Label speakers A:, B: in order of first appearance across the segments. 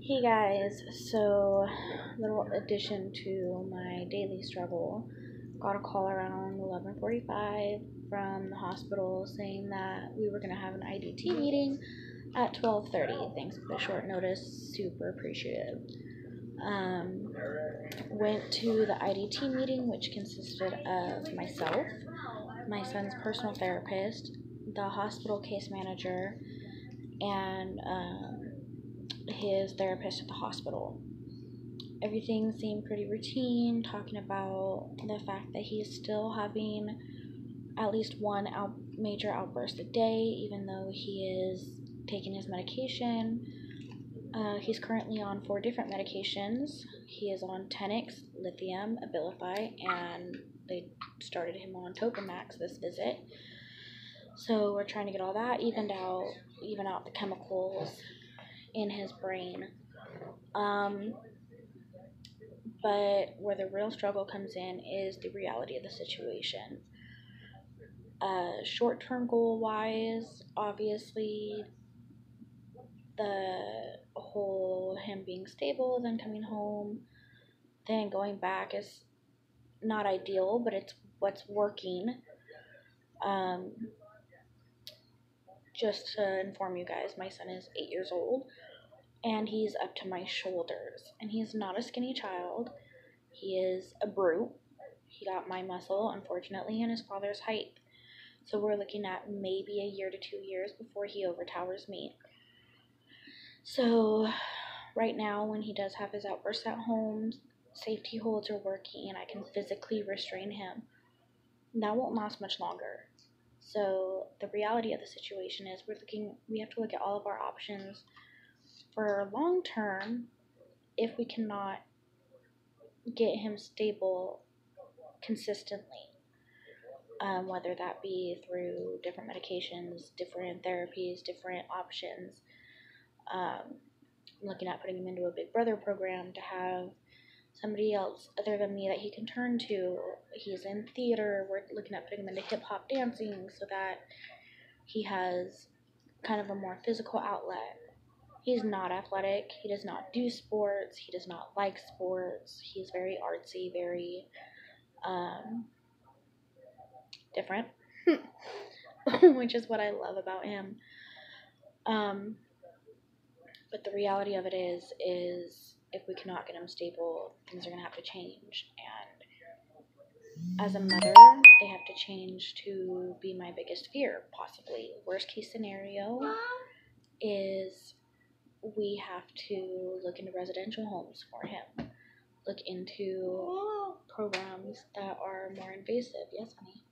A: Hey guys, so little addition to my daily struggle. Got a call around 11:45 from the hospital saying that we were gonna have an IDT meeting at 12:30. Thanks for the short notice, super appreciative. Went to the IDT meeting, which consisted of myself, my son's personal therapist, the hospital case manager, and his therapist at the hospital. Everything seemed pretty routine, talking about the fact that he's still having at least one major outburst a day, even though he is taking his medication. He's currently on 4 different medications. He is on Tenix, lithium, Abilify, and they started him on Topamax this visit. So we're trying to get all that even out the chemicals in his brain. But where the real struggle comes in is the reality of the situation. Short-term goal-wise, obviously, the whole him being stable, then coming home, then going back is not ideal, but it's what's working. Just to inform you guys, my son is 8 years old, and he's up to my shoulders, and he's not a skinny child. He is a brute. He got my muscle, unfortunately, and his father's height. So we're looking at maybe a year to 2 years before he overtowers me. So right now, when he does have his outbursts at home, safety holds are working and I can physically restrain him. That won't last much longer. So the reality of the situation is we have to look at all of our options for long term if we cannot get him stable consistently. Whether that be through different medications, different therapies, different options. Looking at putting him into a Big Brother program to have somebody else other than me that he can turn to. He's in theater. We're looking at putting him into hip-hop dancing so that he has kind of a more physical outlet. He's not athletic. He does not do sports. He does not like sports. He's very artsy, very different, which is what I love about him. But the reality of it is if we cannot get him stable, things are going to have to change. And as a mother, they have to change to be my biggest fear, possibly. Worst case scenario is we have to look into residential homes for him. Look into programs that are more invasive. Yes, honey?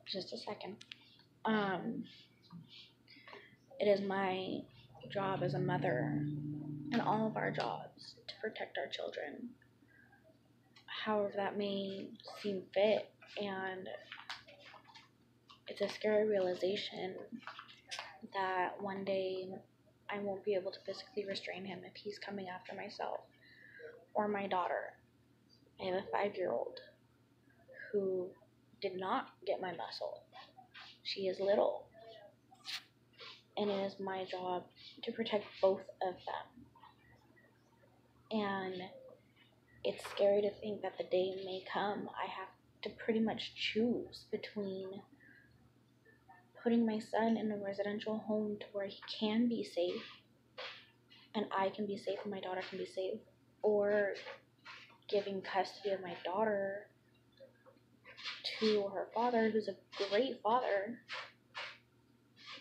A: Just a second. It is my job as a mother and all of our jobs to protect our children, however that may seem fit. And it's a scary realization that one day I won't be able to physically restrain him if he's coming after myself or my daughter. I have a 5-year-old who did not get my muscle. She is little, and it is my job to protect both of them. And it's scary to think that the day may come I have to pretty much choose between putting my son in a residential home to where he can be safe and I can be safe and my daughter can be safe, or giving custody of my daughter to her father, who's a great father,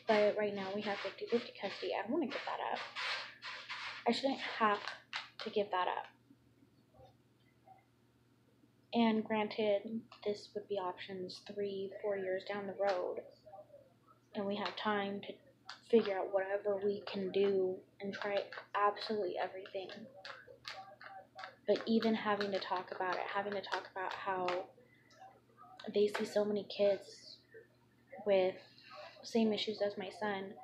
A: but right now we have 50-50 custody. I don't want to give that up. I shouldn't have to give that up. And granted, this would be options 3-4 years down the road, and we have time to figure out whatever we can do and try absolutely everything. But even having to talk about how they see so many kids with same issues as my son,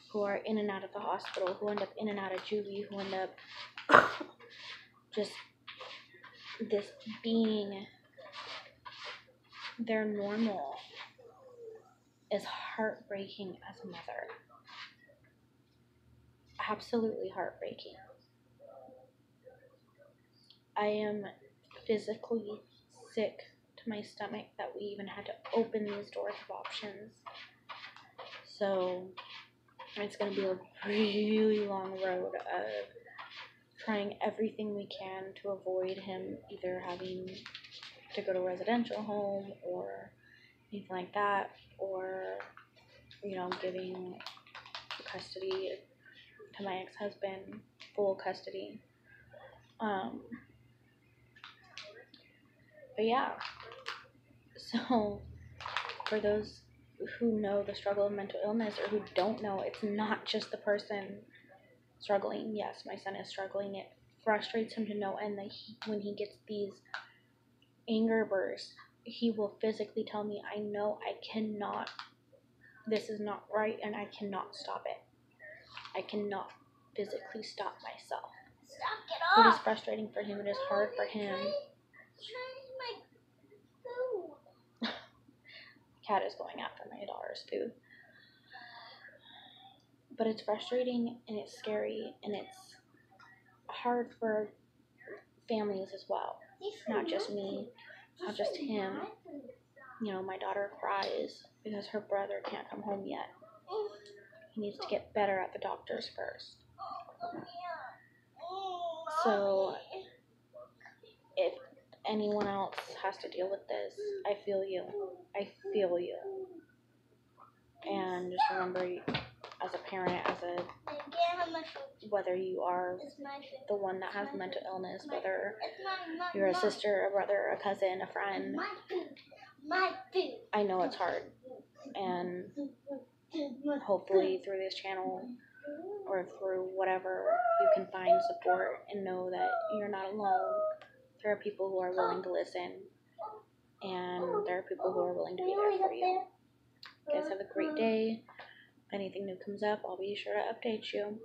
A: who are in and out of the hospital, who end up in and out of juvie, who end up just this being their normal, is heartbreaking as a mother. Absolutely heartbreaking. I am physically sick to my stomach that we even had to open these doors of options. So it's going to be a really long road of trying everything we can to avoid him either having to go to a residential home or anything like that, or, you know, giving custody to my ex-husband, full custody. But yeah, so for those who know the struggle of mental illness or who don't know, it's not just the person struggling. Yes, my son is struggling. It frustrates him to no end that when he gets these anger bursts, he will physically tell me, I know I cannot, this is not right, and I cannot stop it. I cannot physically stop myself. So it is frustrating for him. It is hard for him. Cat is going after my daughter's food. But it's frustrating and it's scary and it's hard for families as well. Not just me, not just him. You know, my daughter cries because her brother can't come home yet. He needs to get better at the doctors first. So if anyone else has to deal with this, I feel you. I feel you. And just remember, as a parent, whether you are the one that has mental illness, whether you're a sister, a brother, a cousin, a friend, I know it's hard. And hopefully through this channel or through whatever, you can find support and know that you're not alone. There are people who are willing to listen, and there are people who are willing to be there for you. You guys have a great day. If anything new comes up, I'll be sure to update you.